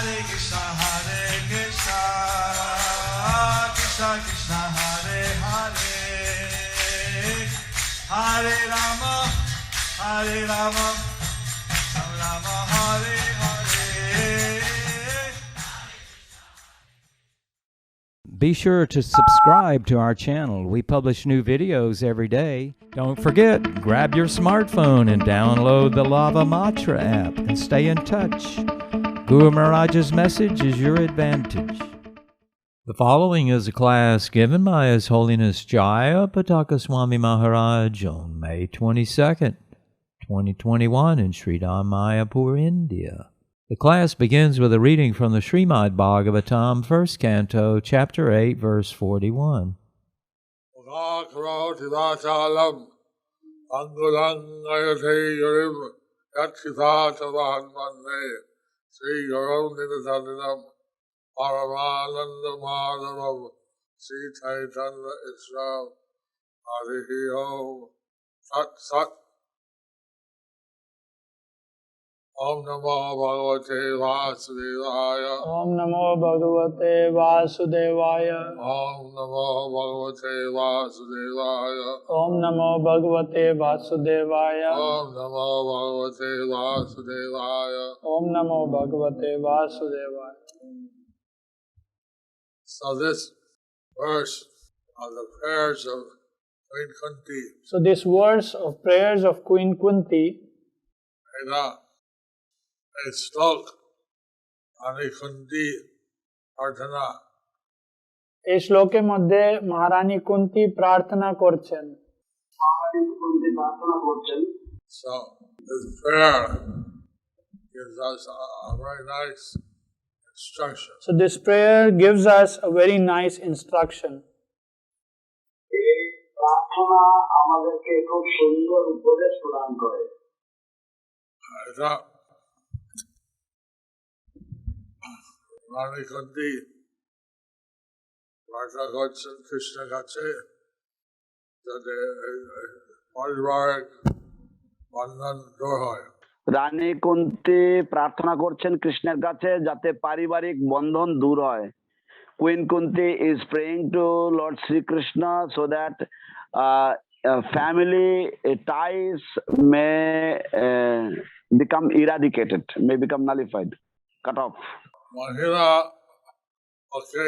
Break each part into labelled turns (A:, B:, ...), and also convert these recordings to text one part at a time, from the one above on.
A: Hare Krishna, Krishna Krishna, Hare Hare, Hare Rama, Rama Rama, Hare Hare.
B: Be sure to subscribe to our channel. We publish new videos every day. Don't forget, grab your smartphone and download the Lava Matra app and stay in touch. Guru Maharaj's message is your advantage. The following is a class given by His Holiness Jayapataka Swami Maharaj on May 22nd, 2021 in Sridham, Mayapur, India. The class begins with a reading from the Srimad Bhagavatam, 1st Canto, Chapter 8, verse 41.
C: Sri Guru Nidhaninam Paramananda Madhavam Sri Chaitanya Isram Harihi Om Sat Sat Om Namo Bhagavate Vasudevaya
D: Om Namo Bhagavate Vasudevaya
C: Om Namo Bhagavate Vasudevaya
D: Om Namo Bhagavate Vasudevaya
C: Om Namo Bhagavate Vasudevaya
D: Om Namo Bhagavate Vasudevaya.
C: So this verse of the prayers of Queen Kunti,
D: So this verse of prayers of Queen Kunti,
C: a slok Rani Kunti Prarthana.
D: এই শ্লোকের মধ্যে মহারানী কুন্তি প্রার্থনা করছেন।
C: So this prayer gives us a very nice instruction.
D: So this prayer gives us a very nice instruction.
E: এই প্রার্থনা আমাদেরকে খুব সুন্দর উপদেশ প্রদান করে।
C: এটা রানী কুন্তি প্রার্থনা করছেন কৃষ্ণের কাছে যাতে পারিবারিক বন্ধন দূর হয়।
E: রানী কুন্তি প্রার্থনা করছেন কৃষ্ণের কাছে যাতে পারিবারিক বন্ধন দূর হয়। Queen Kunti is praying to Lord Sri Krishna so that family ties may become eradicated, may become nullified, cut off.
C: মহিলা ওকে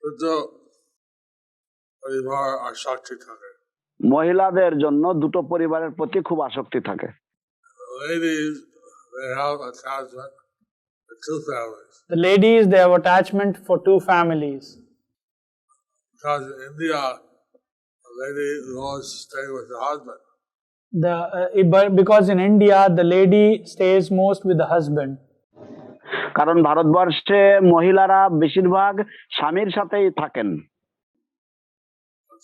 C: দুটো পরিবার আসক্তি থাকে।
E: মহিলাদের জন্য দুটো পরিবারের প্রতি খুব আসক্তি থাকে।
C: Ladies, they have attachment to two families.
D: The ladies, they have attachment for two families.
C: Because in India, a lady goes to stay with the husband.
D: Because in India, the lady stays most with the husband.
E: কারণ ভারতবর্ষে মহিলারা বেশিরভাগ স্বামীর সাথেই থাকেন।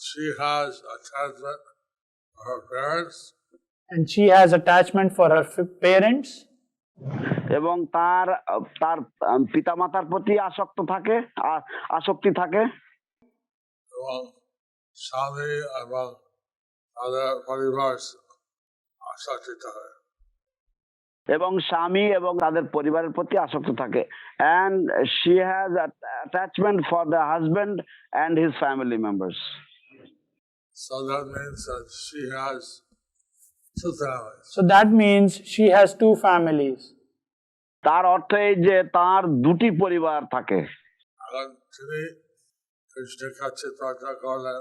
C: She has attachment for her parents.
D: And she has attachment for her parents.
E: এবং তার পিতামাতার প্রতি আসক্তি থাকে।
C: এবং স্বামী এবং তাদের পরিবার আসক্তি থাকে।
E: এবং স্বামী এবং তাদের পরিবারের প্রতি আসক্ত থাকে। And she has attachment for the husband and his family members.
C: So that means that she has two families.
D: So that means she has two families.
E: তার অর্থ এই যে তার দুটি পরিবার থাকে।
C: এখন তিনি কৃষ্ণের কাছে প্রার্থনা করলেন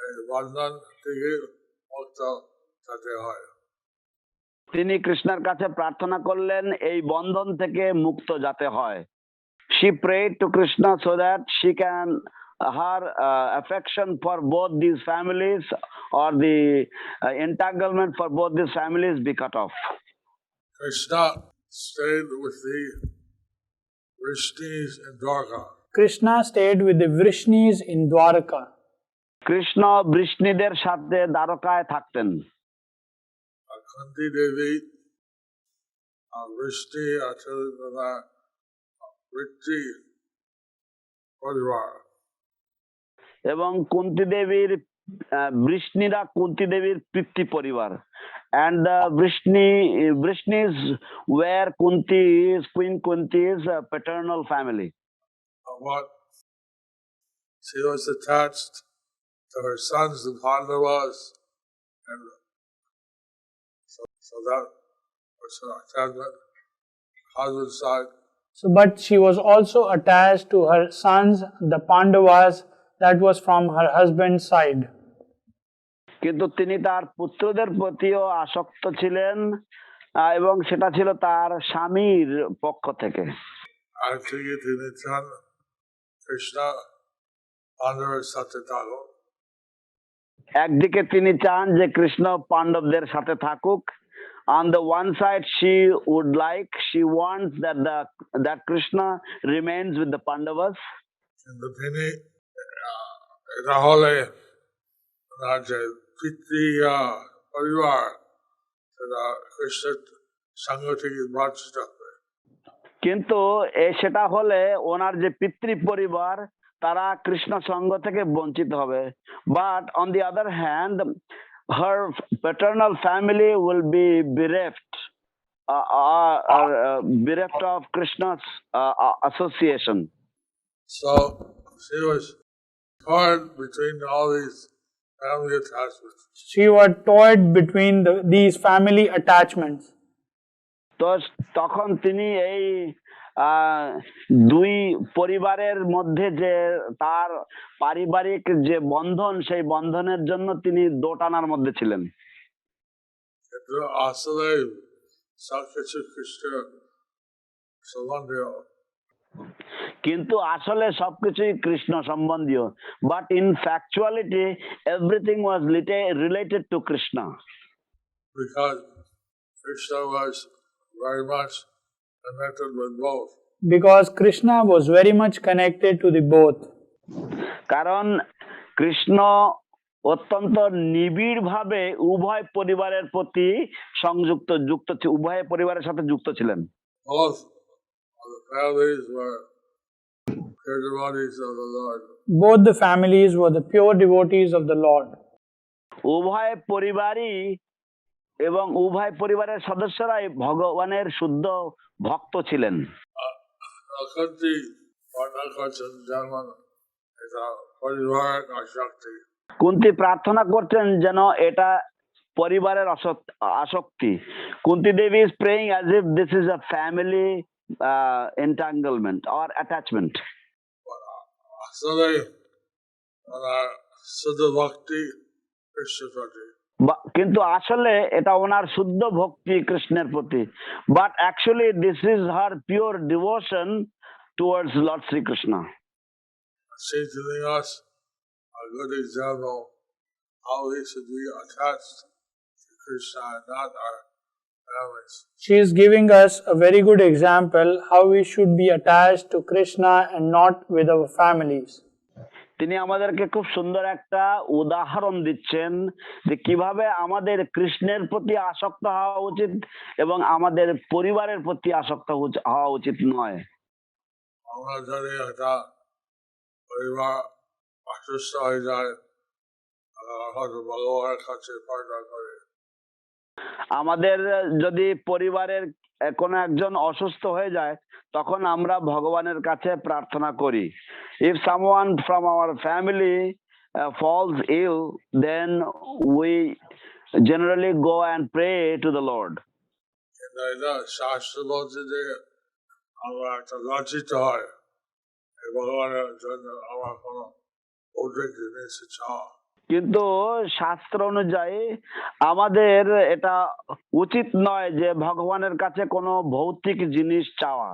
C: এই বন্ধন থেকে মুক্ত হতে হয়।
E: তিনি কৃষ্ণের কাছে প্রার্থনা করলেন এই বন্ধন থেকে মুক্ত যাতে হয়। She prayed to Krishna so that she can her affection for both these families or the entanglement for both these families be cut off.
C: Krishna stayed with the Vrishnis in Dwarka.
D: Krishna stayed with the Vrishnis in Dwarka.
E: Krishna বৃষ্ণিদের সাথে দ্বারকায় থাকতেন।
C: Kunti Devi, Vrishni, Vritti পরিবার।
E: এবং কুন্তি দেবীর বৃষ্ণিরা কুন্তি দেবীর পিতৃ পরিবার, and the Vrishnis were Queen Kunti's paternal family.
C: But she was attached to her sons, the Pandavas, and so that was her attachment, husband's side.
D: So, but she was also attached to her sons, the Pandavas, that was from her husband's side.
E: কিন্তু তিনি তার পুত্রদের প্রতিও আসক্ত ছিলেন, এবং সেটা ছিল তার স্বামীর পক্ষ থেকে।
C: Actually, তিনি চান কৃষ্ণ পাণ্ডবের সাথে থাকুক।
E: একদিকে তিনি চান যে কৃষ্ণ পাণ্ডবদের সাথে থাকুক। On the one side, she wants that Krishna remains with the Pandavas.
C: কিন্তু তিনি এটা হলে ওনার যে পিতৃ পরিবার সেটা কৃষ্ণের সঙ্গ থেকে বঞ্চিত হবে।
E: কিন্তু সেটা হলে ওনার যে পিতৃ পরিবার তারা কৃষ্ণ সঙ্গ থেকে বঞ্চিত হবে। But on the other hand, her paternal family will be bereft of Krishna's association.
C: So she was torn between all these family attachments.
D: She was torn between these family attachments.
E: তো তখন তিনি এই দুই পরিবারের মধ্যে যে তার পারিবারিক যে বন্ধন, সেই বন্ধনের জন্য তিনি দোটানার মধ্যে ছিলেন।
C: আসলে সবকিছু কৃষ্ণ সম্বন্ধীয়,
E: কিন্তু আসলে সবকিছুই কৃষ্ণ সম্বন্ধীয়। But in ফ্যাকচুয়ালিটি everything was related to Krishna.
C: Because Krishna was very much connected with both.
D: Because Krishna was very much connected to the both.
E: কারণ কৃষ্ণ অত্যন্ত নিবিড় ভাবে উভয় পরিবারের প্রতি উভয় পরিবারের সাথে যুক্ত ছিলেন।
C: Both of the families were pure devotees of the Lord.
D: Both the families were the pure devotees of the Lord.
E: উভয় পরিবারই এবং উভয় পরিবারের সদস্যরাই ভগবানের শুদ্ধ ভক্ত ছিলেন। কুন্তি প্রার্থনা করছেন যেন এটা পরিবারের আসক্তি। কুন্তি দেবী is praying as if this is a family entanglement or attachment.
C: আসলে শুদ্ধ ভক্তি কৃষ্ণের প্রতি,
E: কিন্তু আসলে এটা ওনার শুদ্ধ ভক্তি কৃষ্ণের প্রতি। But actually this is her pure devotion towards Lord Shri Krishna.
C: She's giving us a good example how we should be attached to Krishna and not our families.
D: She is giving us a very good example how we should be attached to Krishna and not with our families.
E: তিনি আমাদেরকে খুব সুন্দর একটা উদাহরণ দিচ্ছেন যে কিভাবে আমাদের কৃষ্ণের প্রতি আসক্ত হওয়া উচিত এবং আমাদের পরিবারের প্রতি আসক্ত হওয়া উচিত নয়।
C: আমরা যদি একটা পরিবার অসুস্থ হয়ে যায়, হয়তো ভগবানের কাছে প্রার্থনা করে।
E: আমাদের যদি পরিবারের কোনো একজন অসুস্থ হয়ে যায় তখন আমরা ভগবানের কাছে প্রার্থনা করি। If someone from our family falls ill, then we generally go and pray to the Lord.
C: শাস্ত্র বলছে যে আমরা একটা লজ্জিত হয় ভগবানের জন্য আমার কোনো ভৌতিক জিনিস চাওয়া।
E: কিন্তু শাস্ত্র অনুযায়ী আমাদের এটা উচিত নয় যে ভগবানের কাছে কোনো ভৌতিক জিনিস চাওয়া।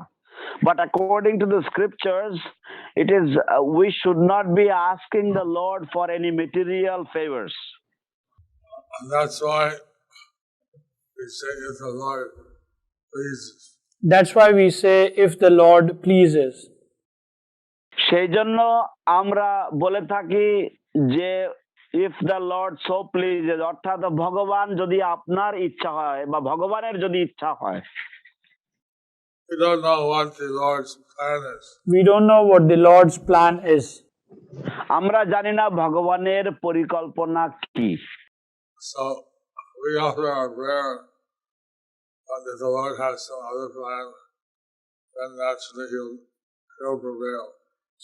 E: But according to the scriptures, it is we should not be asking the Lord for any material favors.
C: And that's why we say if the Lord pleases.
D: That's why we say if the Lord pleases.
E: সেই জন্য আমরা বলে থাকি যে if the Lord so pleases, অর্থাৎ ভগবান যদি আপনার ইচ্ছা হয় বা ভগবানের যদি ইচ্ছা হয়।
C: We don't know what the Lord's plan is.
D: We don't know what the Lord's plan is.
E: আমরা জানি না ভগবানের পরিকল্পনা কি।
C: So we offer our prayer, but if the Lord has some other plan, then naturally he'll prevail.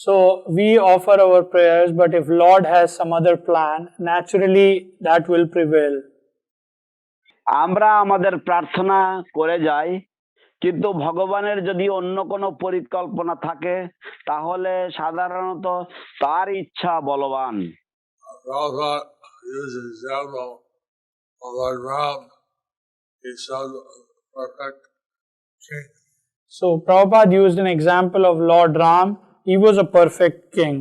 D: So we offer our prayers, but if Lord has some other plan, naturally that will prevail.
E: আমরা আমাদের প্রার্থনা করে যাই, কিন্তু ভগবানের যদি অন্য কোনো পরিকল্পনা থাকে তাহলে সাধারণত তার ইচ্ছা বলবান।
C: Prabhupada used the example of Lord Ram. He saw the perfect king.
D: So Prabhupada used an example of Lord Ram. He was a perfect king.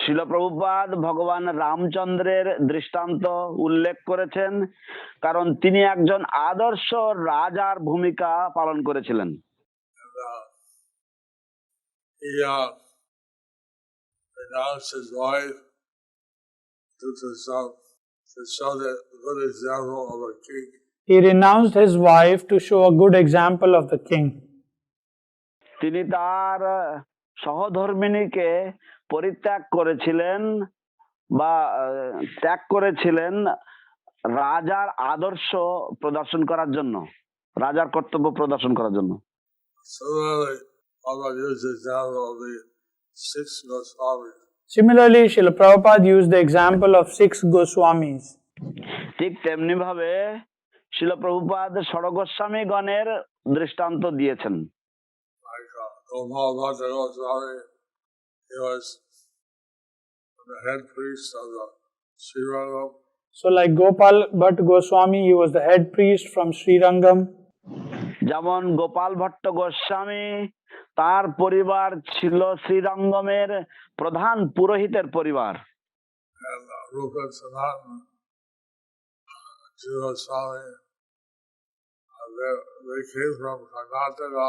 E: শিল প্রভুপাদ ভগবান রামচন্দ্রের দৃষ্টান্ত উল্লেখ করেছেন, কারণ তিনি একজন আদর্শ রাজার ভূমিকা পালন করেছিলেন।
C: He renounced his wife to show the good example of a king.
D: He renounced his wife to show a good example of the king.
E: তিনি তার সহধর্মিণীকে পরিত্যাগ করেছিলেন বা ত্যাগ করেছিলেন রাজার আদর্শ প্রদর্শন করার জন্য, রাজার কর্তব্য প্রদর্শন করার জন্য।
D: Similarly, Srila Prabhupada used the example of 6 Goswamis.
E: ঠিক তেমনি ভাবে শিল প্রভুপাদ ষড়গোস্বামী গণের দৃষ্টান্ত দিয়েছেন।
C: He was the head priest of the Srirangam.
D: So like Gopal Bhatt Goswami, he was the head priest from Srirangam.
E: যেমন গোপাল ভট্ট গোস্বামী, তার পরিবার ছিল শ্রীরঙ্গমের প্রধান পুরোহিতের পরিবার।
C: And Rupa and Sanatan, Jiva Swami, they came from Karnataka,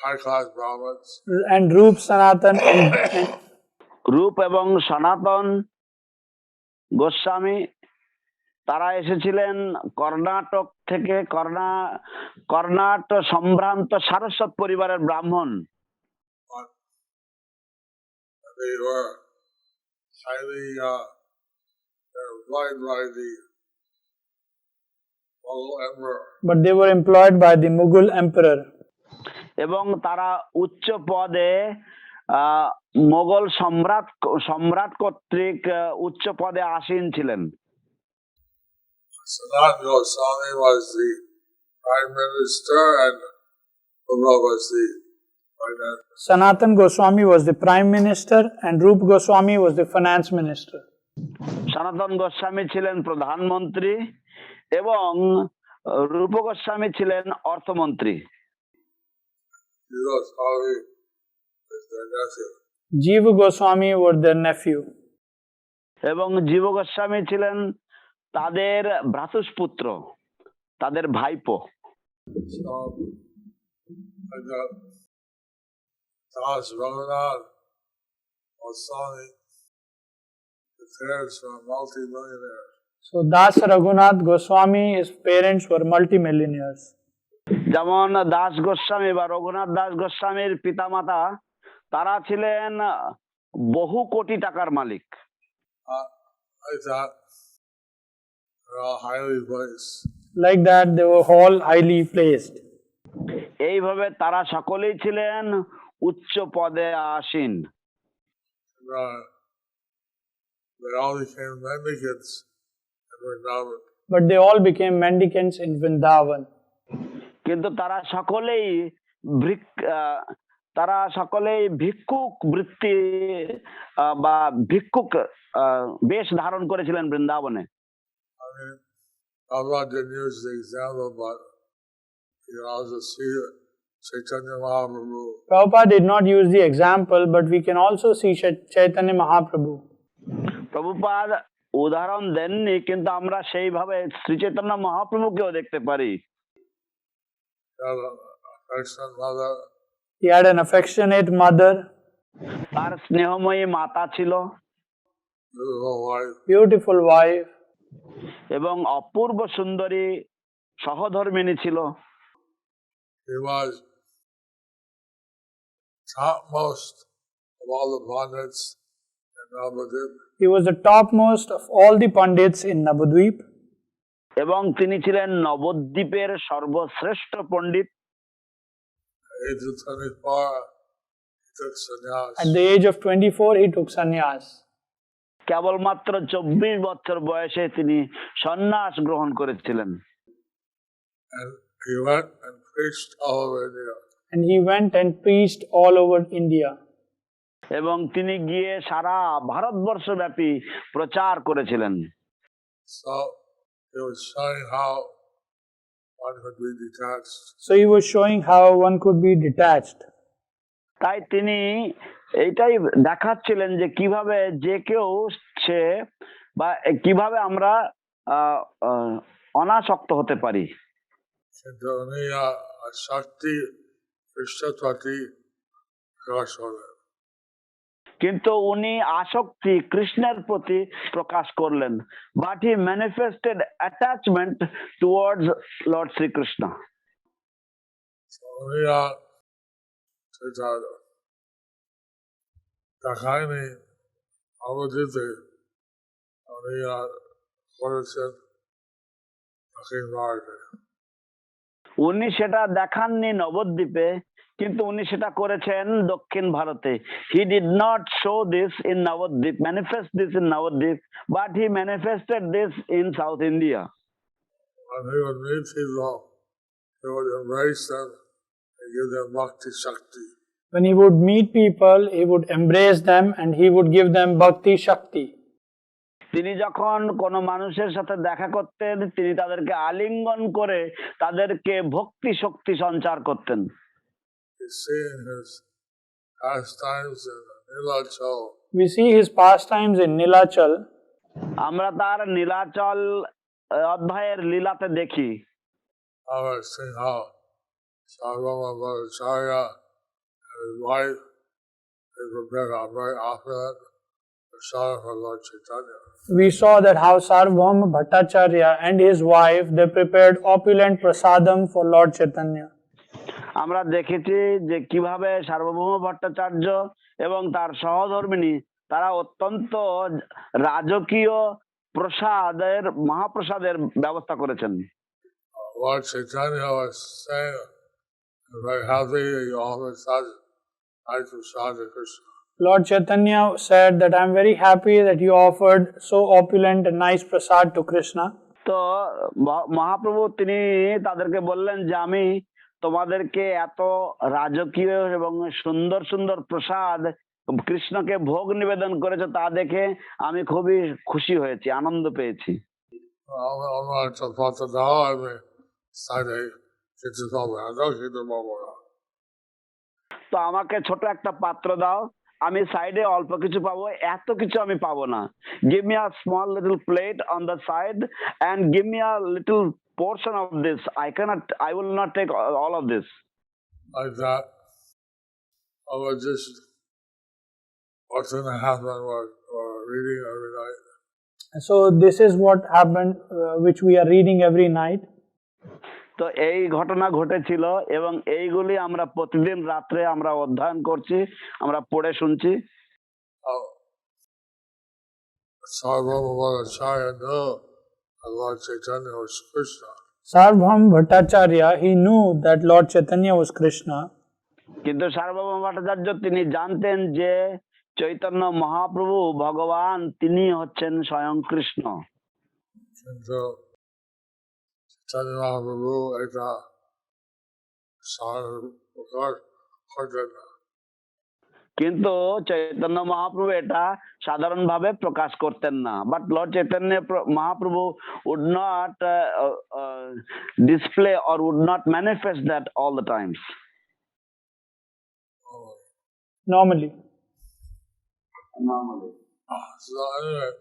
C: high-class Brahmins.
D: And Roop Sanatan and
E: রূপ এবং সনাতন গোস্বামী তারা এসেছিলেন কর্ণাটক থেকে, কর্ণাটক সম্ভ্রান্ত সারস্বত পরিবারের ব্রাহ্মণ।
C: They were highly employed by the Mughal emperor.
D: but they were employed by the Mughal emperor.
E: এবং তারা উচ্চ পদে মোগল সম্রাট কর্তৃক উচ্চ পদে আসীন ছিলেন।
C: Sanatan Goswami was the prime minister and Rupa was the finance.
D: Sanatan Goswami was the prime minister and Roop Goswami was the finance minister.
E: সনাতন গোস্বামী ছিলেন প্রধানমন্ত্রী এবং রূপ গোস্বামী ছিলেন অর্থমন্ত্রী।
D: Jiva Goswami were their nephew.
E: এবং জীব গোস্বামী ছিলেন তাদের ভ্রাতুষ্পুত্র, তাদের ভাইপো।
D: So Das Raghunath Goswami, his parents were multimillionaires.
E: যেমন দাস গোস্বামী বা রঘুনাথ দাস গোস্বামীর পিতামাতা, তারা ছিলেন বহু কোটি টাকার মালিক।
D: Like that, they were all highly placed.
E: এইভাবে তারা সকলেই ছিলেন উচ্চ পদে আসীন।
D: But they all became mendicants in Vrindavan.
E: কিন্তু তারা সকলেই ভিক্ষুক বৃত্তি বা ভিক্ষুক বেশ ধারণ করেছিলেন বৃন্দাবনে।
C: Prabhupada didn't use the example, but you can also see Chaitanya Mahaprabhu.
D: Prabhupada did not use the example, but we can also see Chaitanya Mahaprabhu.
E: Prabhupada উদাহরণ দেননি, কিন্তু আমরা সেইভাবে শ্রী চৈতন্য মহাপ্রভুকেও দেখতে পারি।
D: He had an affectionate mother.
E: তার স্নেহময়ী মাতা ছিল,
D: beautiful wife,
E: এবং অপূর্ব সুন্দরী সহধর্মিণী ছিল।
C: He was topmost of all the Pandits in Navadip.
D: He was the topmost of all the Pandits in Navadvip.
E: এবং তিনি ছিলেন নবদ্বীপের সর্বশ্রেষ্ঠ পণ্ডিত।
C: Age of 24, he took sannyas.
D: At the age of 24, he took sannyas.
E: কেবলমাত্র 24 বছর বয়সে তিনি সন্ন্যাস গ্রহণ করেছিলেন।
C: And he went and preached all over India.
D: And he went and preached all over India.
E: এবং তিনি গিয়ে সারা ভারতবর্ষ ব্যাপী প্রচার করেছিলেন।
C: So he was showing how one could be detached.
D: So he was showing how one could be detached.
E: তাই তিনি এইটাই দেখাচ্ছিলেন যে কিভাবে যে কেউ সে বা কিভাবে আমরা অনাসক্ত হতে পারি।
C: কিন্তু উনি শক্তি কৃষ্ণের প্রতি প্রকাশ করলেন।
E: কিন্তু উনি আসক্তি কৃষ্ণের প্রতি প্রকাশ করলেন। But he manifested attachment towards lord Shrikrishna.
C: উনি দেখায়নি নবদ্বীপে, উনি করেছেন দক্ষিণ ভারতে।
E: উনি সেটা দেখাননি নবদ্বীপে, কিন্তু উনি সেটা করেছেন দক্ষিণ ভারতে। He did not show this in Nabadwip, manifest this in Nabadwip, but he manifested this in south India.
C: When he would meet people, he would embrace them and give them bhakti shakti.
D: When he would meet people, he would embrace them and he would give them bhakti shakti.
E: তিনি যখন কোনো মানুষের সাথে দেখা করতেন, তিনি তাদেরকে আলিঙ্গন করে তাদেরকে ভক্তি শক্তি সঞ্চার করতেন।
D: We see his pastimes in Nilachal.
E: আমরা তার নীলাচল অধ্যায়ের লীলাতে দেখি।
C: His wife is prepared a very opulent prasad for Lord Chaitanya.
D: We saw that how Sarvabhauma Bhattacharya and his wife, they prepared opulent prasadam for Lord Chaitanya.
E: আমরা দেখেছি যে কিভাবে সার্বভৌম ভট্টাচার্য এবং তার সহধর্মিণী তারা অত্যন্ত রাজকীয় প্রসাদের মহাপ্রসাদের ব্যবস্থা করেছেন।
C: Lord Chaitanya was saying, I'm very happy that you offered such nice prasad to Krishna.
D: Lord Chaitanya said that I am very happy that you offered so opulent and nice prasad to Krishna.
E: তো মহাপ্রভু তিনি তাদেরকে বললেন যে আমি তোমাদেরকে এত রাজকীয় এবং সুন্দর সুন্দর প্রসাদ কৃষ্ণকে ভোগ নিবেদন করেছে, তা দেখে আমি খুবই খুশি হয়েছি, আনন্দ পেয়েছি। তো আমাকে ছোট একটা পাত্র দাও, আমি সাইডে অল্প কিছু পাবো, এত কিছু আমি পাবো না। Give me a small little plate on the side and give me a little portion of this. I will not take all of this.
C: Like that, I was just what's going to happen we're reading every night.
D: So this is what happened, which we are reading every night.
E: তো এই ঘটনা ঘটেছিল এবং এইগুলি আমরা প্রতিদিন রাত্রে আমরা অধ্যয়ন করছি, আমরা পড়ে শুনছি।
D: Sarvabhauma Bhattacharya, he knew that Lord Chaitanya was Krishna.
E: কিন্তু সার্বভৌম ভট্টাচার্য তিনি জানতেন যে চৈতন্য মহাপ্রভু ভগবান, তিনি হচ্ছেন স্বয়ং কৃষ্ণ। কিন্তু চৈতন্য মহাপ্রভু এটা সাধারণভাবে প্রকাশ করতেন না। But Lord Chaitanya Mahaprabhu would not display or would not manifest that all the times.
D: Normally.
C: So anyway,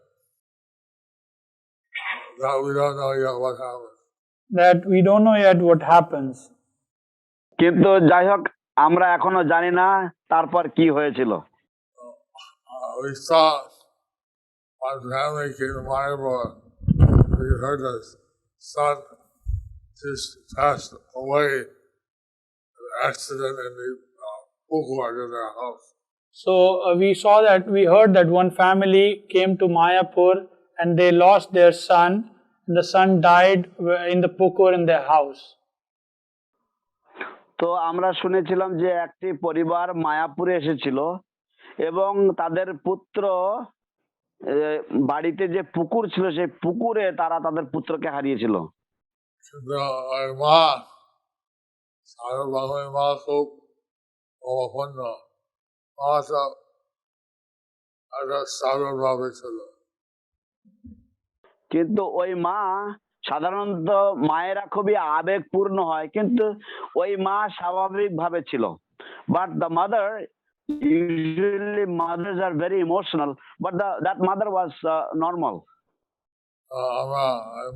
C: that we don't know yet what happens.
D: That we don't know yet what happens.
E: কিন্তু যাই হোক, আমরা এখনো জানি না তারপর কি হয়েছিল।
C: We thought one family came to Mayapur. We heard the son just passed away in an accident in the courtyard of their house.
D: So we heard that one family came to Mayapur and they lost their son, and the son died in the pukur in their house.
E: তো আমরা শুনেছিলাম যে একটি পরিবার মায়াপুরে এসেছিল এবং তাদের পুত্র বাড়িতে যে পুকুর ছিল সেই পুকুরে তারা তাদের পুত্রকে হারিয়েছিল।
C: ওই মা সারা বাংলার মা খুব অপন্ন, মাটা একটা সাধারণভাবে ছিল।
E: কিন্তু ওই মা সাধারণত মায়েরা খুবই আবেগপূর্ণ হয়, কিন্তু ওই মা স্বাভাবিক ভাবে ছিল। But the mother, usually mothers are very emotional, but that mother was normal.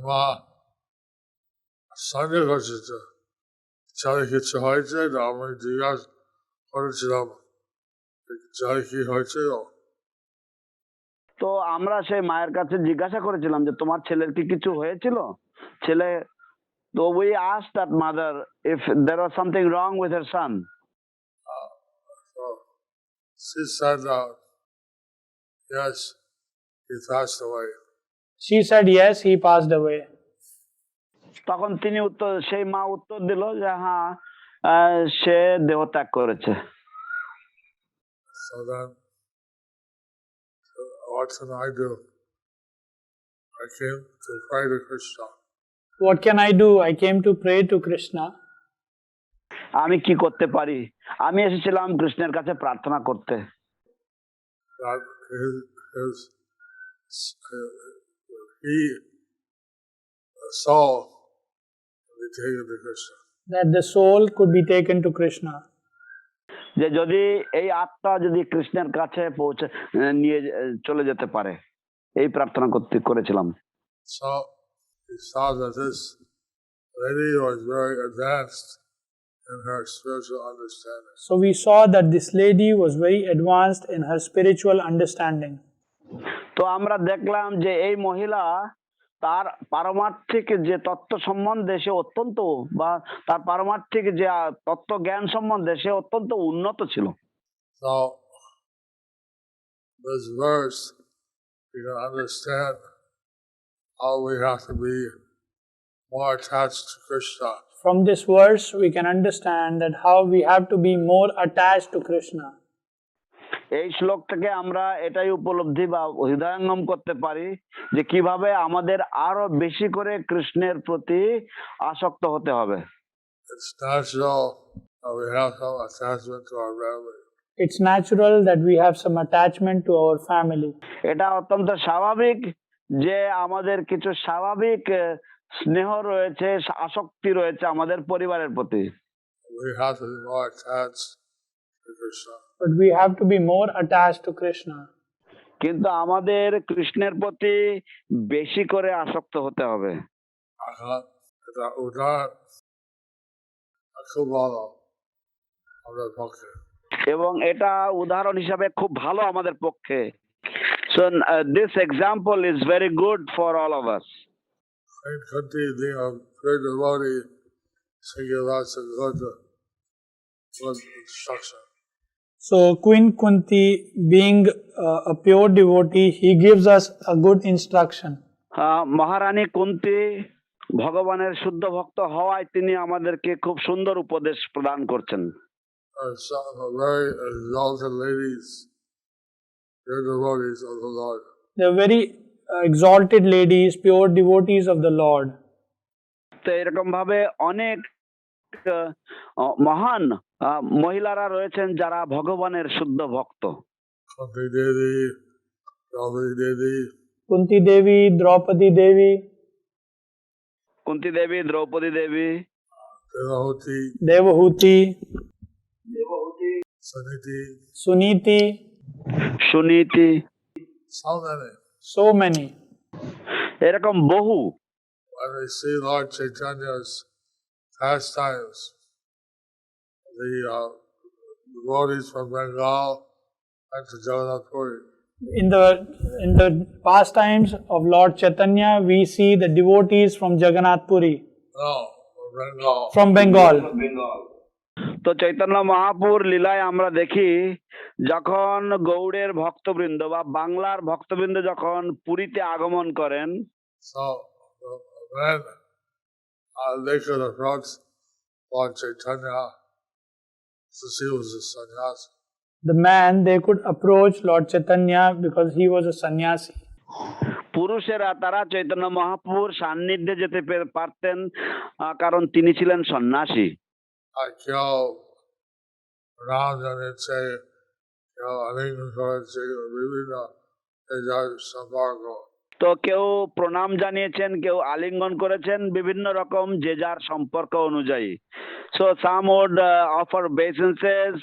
C: মা সন্দেহ করছিল ছেলে কিছু হয়েছে, আমি জিজ্ঞাসা করেছিলাম ছেলে কি হয়েছিল।
E: তো আমরা সেই মায়ের কাছে জিজ্ঞাসা করেছিলাম যে তোমার ছেলের কি কিছু হয়েছিল। ছেলে তো we asked that mother if there was something wrong with her son.
C: So she said yes, he passed away.
D: She said yes, he passed away.
E: তখন সেই মা উত্তর দিল যে হ্যাঁ, সে দেহত্যাগ করেছে।
C: So then what can I do? I came to pray to Krishna.
D: What can I do? I came to pray to Krishna.
E: আমি কি করতে পারি? আমি এসেছিলাম কৃষ্ণের কাছে প্রার্থনা করতে।
C: That he soul be taken to Krishna.
D: That the soul could be taken to Krishna.
E: যে যদি এই আত্মা যদি কৃষ্ণের কাছে নিয়ে চলে যেতে পারে, এই প্রার্থনা করেছিলাম।
C: So he saw that this lady was very advanced in her spiritual understanding.
D: So we saw that this lady was very advanced in her spiritual understanding.
E: তো আমরা দেখলাম যে এই মহিলা তার পারমার্থিক যে তত্ত্ব সম্বন্ধে সে অত্যন্ত, বা তার পারমার্থিক যে তত্ত্ব জ্ঞান সম্বন্ধে সে অত্যন্ত উন্নত ছিল।
C: So this verse you can understand how we have to be more attached to Krishna.
D: From this verse we can understand that how we have to be more attached to Krishna.
E: এই শ্লোক থেকে আমরা এটাই উপলব্ধি বা হৃদয়ঙ্গম করতে পারি যে কিভাবে আমাদের আরো বেশি করে কৃষ্ণের প্রতি আসক্ত হতে হবে।
C: It's natural that we have some attachment to our family.
D: It's natural that we have some attachment to our family.
E: এটা অত্যন্ত স্বাভাবিক যে আমাদের কিছু স্বাভাবিক স্নেহ রয়েছে, আসক্তি রয়েছে আমাদের পরিবারের প্রতি।
C: We have to be more attached to Krishna.
D: But we have to be more attached to Krishna.
E: কিন্তু আমাদের কৃষ্ণের প্রতি বেশি করে আসক্ত হতে হবে।
C: এটা উদাহরণ খুব ভালো আমাদের পক্ষে,
E: এবং এটা উদাহরণ হিসাবে খুব ভালো আমাদের পক্ষে। So this example is very good for all of us.
C: Kunti being a great devotee, singing lots of good instruction.
D: So Queen Kunti, being a pure devotee, he gives us a good instruction.
E: মহারানী কুন্তি ভগবানের শুদ্ধ ভক্ত হওয়ায় তিনি আমাদেরকে খুব সুন্দর উপদেশ প্রদান করছেন।
C: Some very exalted ladies, they're devotees of the Lord.
D: They're very exalted ladies, pure devotees of the Lord.
E: তো এরকম ভাবে অনেক মহান মহিলারা রয়েছেন যারা ভগবানের শুদ্ধ ভক্ত।
C: Kunti Devi, Draupadi Devi,
D: Kunti Devi, Draupadi Devi,
E: Kunti দেবী, দ্রৌপদী দেবী,
C: Devahuti,
D: Devahuti,
C: Suniti,
D: Suniti,
E: Suniti,
C: so many.
D: so many.
E: এরকম বহু।
C: When we see Lord Chaitanya's pastimes, the devotees from Bengal went to Jagannath Puri.
D: In the pastimes of Lord Chaitanya, we see the devotees from Jagannath Puri.
C: No, from Bengal.
D: From Bengal.
E: তো চৈতন্য মহাপুর লীলায় আমরা দেখি যখন গৌড়ের ভক্তবৃন্দ বা বাংলার ভক্তবৃন্দ যখন পুরীতে আগমন করেন,
C: So then they could approach Lord Chaitanya since he was a sannyasi.
D: The man, they could approach Lord Chaitanya because he was a sannyasi.
E: পুরুষেরা তারা চৈতন্য মহাপুর সান্নিধ্যে যেতে পারতেন কারণ তিনি ছিলেন সন্ন্যাসী।
C: কেউ রাম জানিয়েছে, কেউ আলিঙ্গন করেছে, বিভিন্ন যার সম্পর্ক।
E: তো কেউ প্রণাম জানিয়েছেন, কেউ আলিঙ্গন করেছেন, বিভিন্ন রকম যে যার সম্পর্ক অনুযায়ী। So some would offer obeisances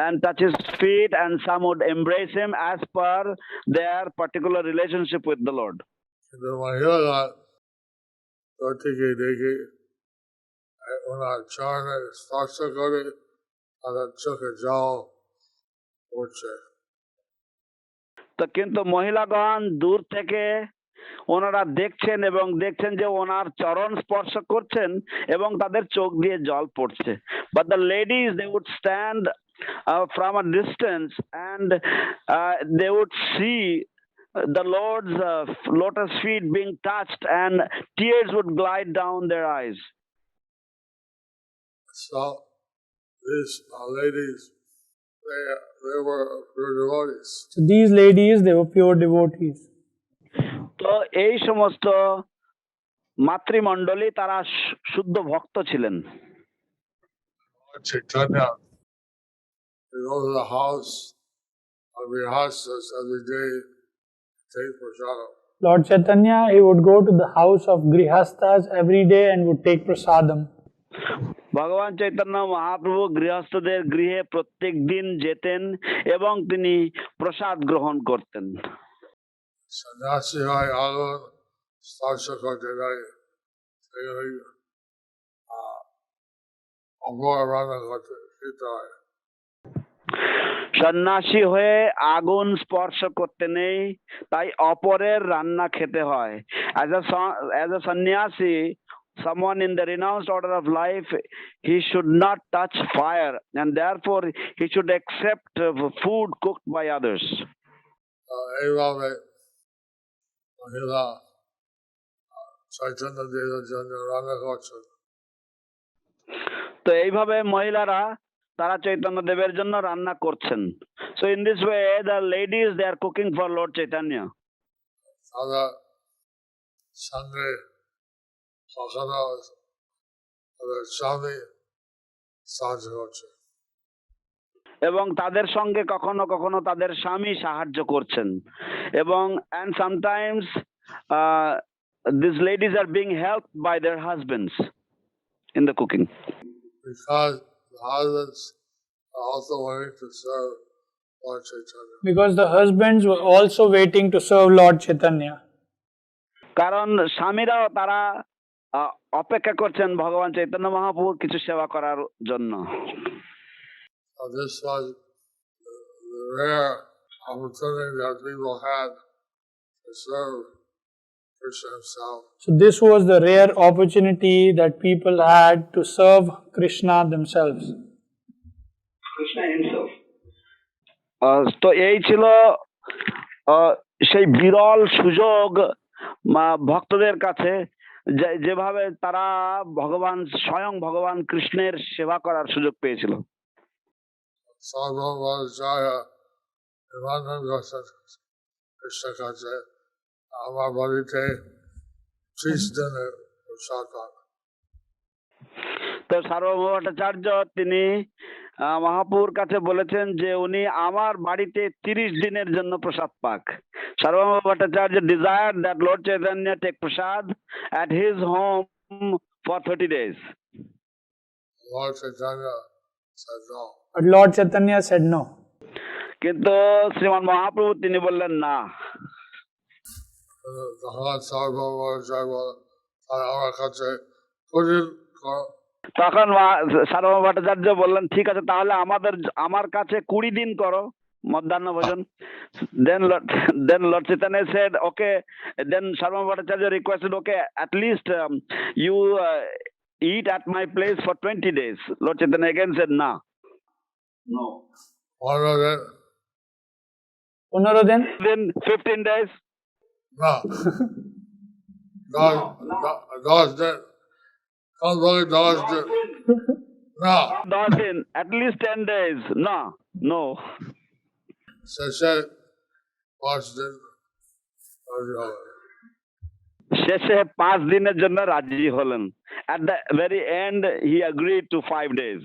E: and touch his feet, and some would embrace him as per their particular relationship with the Lord.
C: কিন্তু মহিলারা প্রত্যেকে দেখে ওনার চরণে স্পর্শ করে তাদের চোখে জল পড়ছে।
E: তো কিন্তু মহিলাগণ দূর থেকে ওনারা দেখছেন এবং দেখছেন যে ওনার চরণ স্পর্শ করছেন এবং তাদের চোখ দিয়ে জল পড়ছে। But the ladies, they would stand from a distance and they would see the Lord's lotus feet being touched and tears would glide down their eyes.
C: So these ladies, they were pure devotees.
D: So these ladies, they were pure devotees.
E: তো এই সমস্ত মাতৃমণ্ডলী তারা শুদ্ধ ভক্ত ছিলেন।
C: Chaitanya, they go to the house of Grihastas every day to take prasadam.
D: Lord Chaitanya, he would go to the house of Grihastas every day and would take prasadam.
E: ভগবান চৈতন্য মহাপ্রভু গৃহস্থদের গৃহে প্রত্যেক দিন যেতেন এবং তিনি প্রসাদ গ্রহণ করতেন।
C: সন্ন্যাসী হয় আগুন স্পর্শ করতে দেয়, অপর রান্না করতে খেতে হয়।
E: সন্ন্যাসী হয়ে আগুন স্পর্শ করতে নেই, তাই অপরের রান্না খেতে হয়। As a sannyasi, someone in the renounced order of life, he should not touch fire and therefore he should accept food cooked by others.
C: এইভাবে মহিলা চৈতন্য দেবের জন্য রান্না করছেন।
E: তো এইভাবে মহিলারা তারা চৈতন্য দেবের জন্য রান্না করছেন। So in this way the ladies, they are cooking for Lord Chaitanya.
C: তাদের সঙ্গে কখনো তাদের স্বামী সাহায্য করছে
E: এবং তাদের সঙ্গে কখনো কখনো তাদের স্বামী সাহায্য করছেন এবং and sometimes these ladies are being helped by their husbands in the cooking.
C: because the husbands are also wanting to serve Lord Chaitanya.
D: Because the husbands were also waiting to serve Lord Chaitanya.
E: কারণ স্বামীরাও তারা অপেক্ষা করছেন ভগবান চৈতন্য মহাপ্রভুর কিছু সেবা করার জন্য।
C: This was the rare opportunity that people had to serve Krishna himself.
D: So this was the rare opportunity that people had to serve Krishna themselves.
E: Krishna himself. তো এই ছিল সেই বিরল সুযোগ ভক্তদের কাছে যেভাবে তারা স্বয়ং ভগবান কৃষ্ণের সেবা করার সুযোগ পেয়েছিল।
C: আমার বাড়িতে 30 দিনের প্রসাদ পান।
E: তো সার্বভৌম ভট্টাচার্য তিনি মহাপুর কাছে বলেছেন যে উনি আমার বাড়িতে 30 দিনের জন্য প্রসাদ পাক। সার্বভৌম Bhattacharya desired that Lord Chaitanya take prasad at his home for 30 days.
C: Lord Chaitanya said no.
D: But Lord Chaitanya said no.
E: কিন্তু শ্রীমান মহাপ্রভু তিনি বললেন না। তখন সার্বভৌম ভট্টাচার্য বললেন ঠিক আছে তাহলে আমার কাছে 20 দিন করো মধ্যাহ্ন ভোজন। Then Lord Chaitanya said okay, then Sarvabhauma Bhattacharya requested okay, at least you eat at my place for 20 days. Lord Chaitanya again said, no. No.
C: One
D: 15 दिन
E: Then 15 days.
C: no. Dodged it. Can't really dodged it. No.
E: 10 दिन, at least 10 days. No. No.
C: Said, watched it.
E: শেষে 5 দিনের জন্য রাজি হলেন। At the very end, he agreed to 5 days.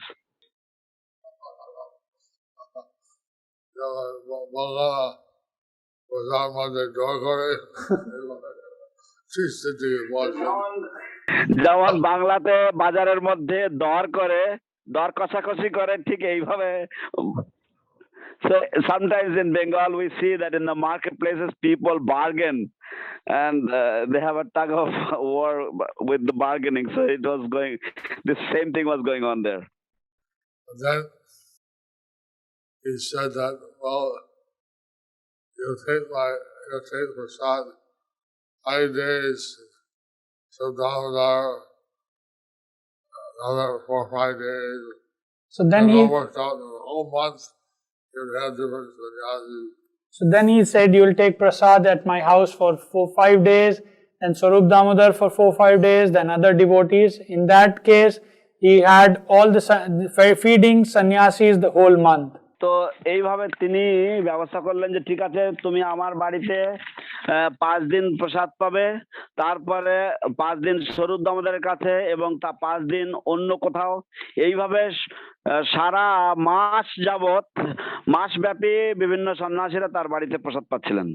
C: প্রধানমন্ত্রী জয় করে সৃষ্টি
E: যেমন বাংলাতে বাজারের মধ্যে দর করে, দর কষাকষি করে, ঠিক এইভাবে। So sometimes in Bengal we see that in the marketplaces people bargain and they have a tug of war with the bargaining. So it was going, the same thing was going on there.
C: And then he said that, well, you'll take prasad 5 days, so Damodar, another 4 or 5 days.
D: so then
C: And
D: he
C: it worked out in a whole month. You'd have different sannyasis.
D: so then he said, you will take prasad at my house for 4-5 days, then Swarup Damodar for 4-5 days, then other devotees. In that case, he had all the feeding sannyasis the whole month.
E: তো এইভাবে তিনি ব্যবস্থা করলেন যে ঠিক আছে, তুমি আমার বাড়িতে 5 দিন প্রসাদ পাবে, তারপরে 5 দিন স্বরূপ দামোদরের কাছে, এবং তা 5 দিন অন্য কোথাও। এইভাবে সারা মাস যাবত, মাসব্যাপী বিভিন্ন সন্ন্যাসীরা তার বাড়িতে প্রসাদ পাচ্ছিলেন।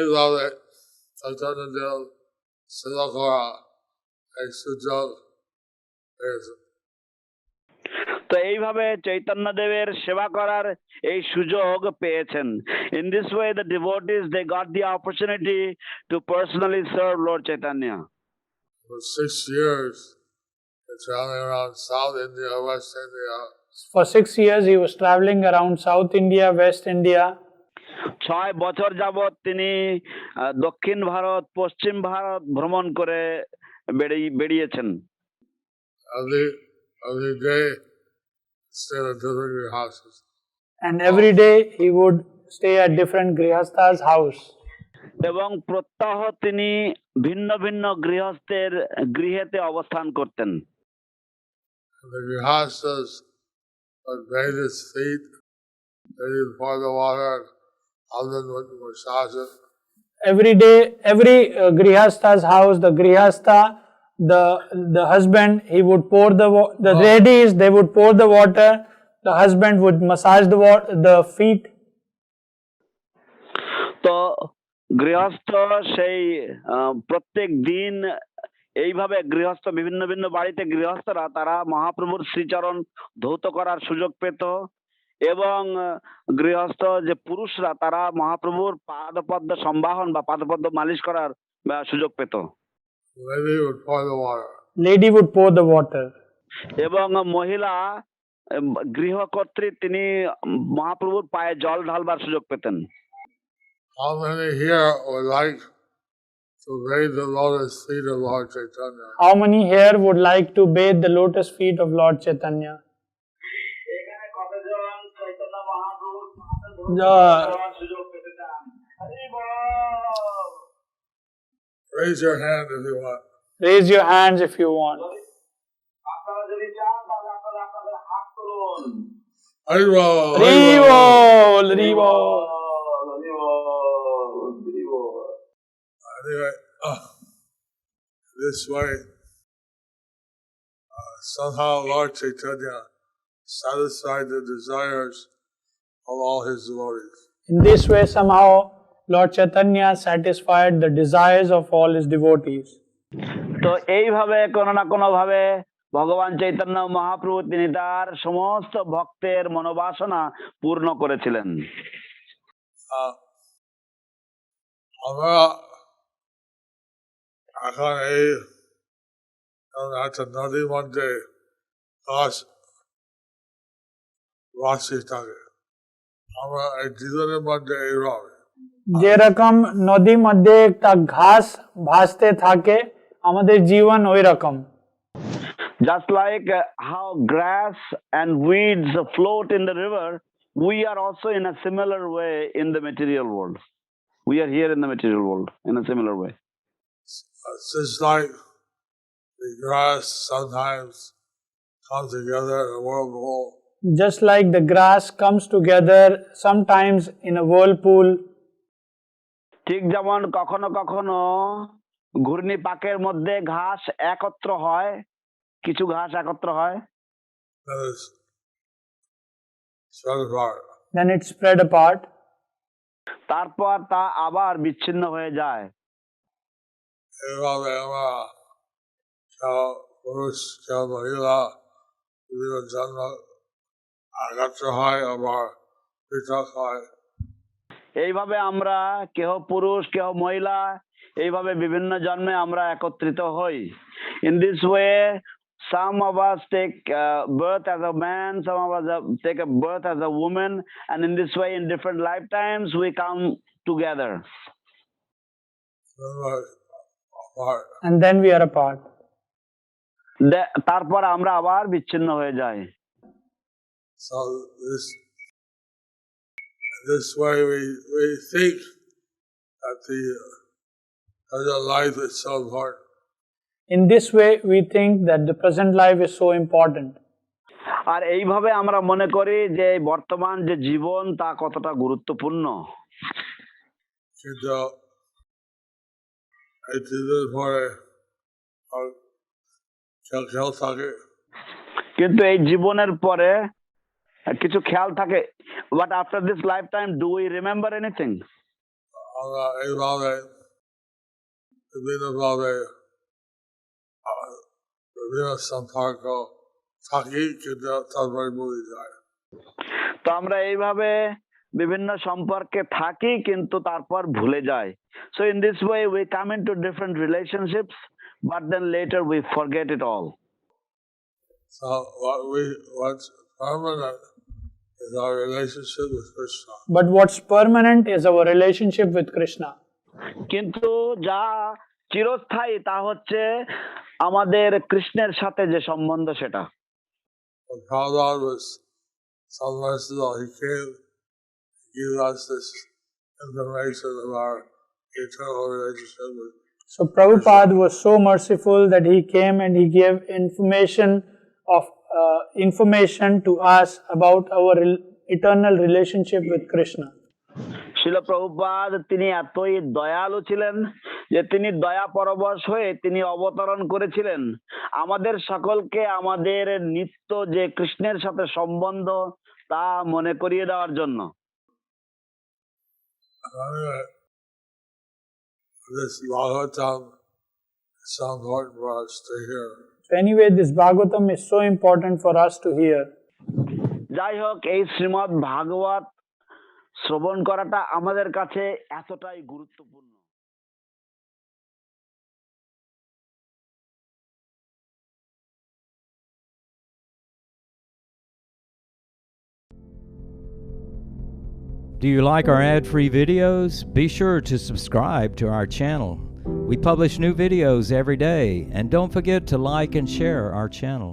C: এইভাবে চৈতন্যদেব সেবা করা এক সুযোগ পেয়েছে।
E: তো এইভাবে চৈতন্যদেবের সেবা করার এই সুযোগ পেয়েছেন। In this way the devotees, they got the opportunity to personally serve Lord Chaitanya.
C: For 6 years, traveling around South India, West India.
D: For 6 years he was traveling around South India, West India.
E: 6 বছর যাবত তিনি দক্ষিণ ভারত, পশ্চিম ভারত ভ্রমণ করে বেরিয়েছেন।
C: Every day, stay at different grihastas.
D: And every day he would stay at different grihastas' house.
E: এবং প্রত্যহ তিনি ভিন্ন ভিন্ন গৃহস্থের গৃহেতে অবস্থান করতেন।
C: The grihastas would bathe his feet, they would pour the water, husband would massage it.
D: Every day, every grihasta's house, the grihasta, the husband, he would pour the ladies, they would pour the water, the husband would massage the feet.
E: তো গৃহস্থ সেই প্রত্যেক দিন এইভাবে গৃহস্থ বিভিন্ন ভিন্ন বাড়িতে গৃহস্থরা তারা মহাপ্রভুর শ্রীচরণ ধৌত করার সুযোগ পেত, এবং গৃহস্থ যে পুরুষরা তারা মহাপ্রভুর পাদপদ্ম সম্বাহন বা পাদপদ্ম মালিশ করার সুযোগ পেত।
D: Lady would pour the water.
E: এবং মহিলা গৃহকর্ত্রী তিনি মহাপ্রভুর পায়ে জল ঢালবার সুযোগ পেতেন।
C: How many here would like to bathe the lotus feet of Lord Chaitanya?
D: How many here would like to bathe the lotus feet of Lord Chaitanya?
C: Raise your hand if you want.
D: Raise your hands if you want.
C: Haribol!
D: Haribol! Haribol!
C: Anyway, this way, somehow Lord Chaitanya satisfied the desires of all his devotees.
D: In this way, somehow, Lord Chaitanya satisfied the desires of all his devotees.
E: তো এইভাবে কোনো না কোনো ভাবে ভগবান চৈতন্য মহাপ্রভু তিনি তার সমস্ত ভক্তের মনোবাসনা পূর্ণ করেছিলেন।
C: আমরা এখন এই একটা নদীর মধ্যে রাশি থাকে, আমরা এই জীবনের মধ্যে এইরকম
D: যেরকম নদী মধ্যে একটা ঘাস ভাসতে থাকে, আমাদের জীবন ওই রকম।
E: Just like how grass and weeds float in the river, we are also in a similar way in the material world. We are here in the material world in a similar way.
C: It's just like the grass sometimes comes together in a whirlpool.
D: Just like the grass comes together sometimes in a whirlpool,
E: ঠিক যেমন কখনো কখনো ঘূর্ণি পাকের মধ্যে ঘাস একত্র হয়, কিছু ঘাস একত্র হয়,
C: Then it's spread apart.
D: then it's spread apart,
E: তারপর তা আবার বিচ্ছিন্ন হয়ে যায়।
C: এইভাবে আমরা কেউ পুরুষ কেউ মহিলা বিভিন্ন জন্ম একত্র হয় আবার পৃথক হয়।
E: এইভাবে আমরা কেহ পুরুষ কেহ মহিলা এইভাবে বিভিন্ন জন্মে আমরা একত্রিত হই। In this way, some of us take birth as a man, some of us take a birth as a woman, and in this way, in different lifetimes, we come together.
C: Then we're apart.
D: and then we are apart.
E: তারপর আমরা আবার বিচ্ছিন্ন হয়ে যাই।
C: So this way we think that the present life is so important.
D: In this way, we think that the present life is so important.
E: আর এইভাবে আমরা মনে করি যে বর্তমান যে জীবন তা কতটা গুরুত্বপূর্ণ।
C: কিন্তু এই দিনের পরে খেয়াল থাকে।
E: কিন্তু এই জীবনের পরে কিছু খেয়াল থাকে। But after this lifetime, do we remember anything?
C: আমরা এইভাবে বিভিন্নভাবে বিভিন্ন সম্পর্ক থাকি কিন্তু তারপরে ভুলে যায়।
E: তো আমরা এইভাবে বিভিন্ন সম্পর্কে থাকি কিন্তু তারপর ভুলে যাই। So in this way we come into different relationships, but then later we forget it all.
C: So what's permanent is our relationship with Krishna.
D: But what's permanent is our relationship with Krishna.
E: কিন্তু যা চিরস্থায়ী তা হচ্ছে আমাদের কৃষ্ণের সাথে যে সম্বন্ধ সেটা।
C: Prabhupada was so merciful. He came to give us this information of our eternal relationship with
D: So Prabhupada was so merciful that he came and he gave information to us about our eternal relationship with Krishna.
E: শিল প্রভুপাদ তিনি এতই দয়ালু ছিলেন যে তিনি দয়া পরবশ হয়ে তিনি অবতরণ করেছিলেন আমাদের সকলকে আমাদের নিত্য যে কৃষ্ণের সাথে সম্বন্ধ তা মনে করিয়ে দেওয়ার জন্য।
C: This Bhagavatam is so important for us to hear.
D: So anyway, this Bhagavatam is so important for us to hear.
E: যাই হোক এই শ্রীমদ্ ভাগবত শ্রবণ করাটা আমাদের কাছে এতটাই গুরুত্বপূর্ণ।
B: Do you like our ad-free videos? Be sure to subscribe to our channel. We publish new videos every day, and don't forget to like and share our channel.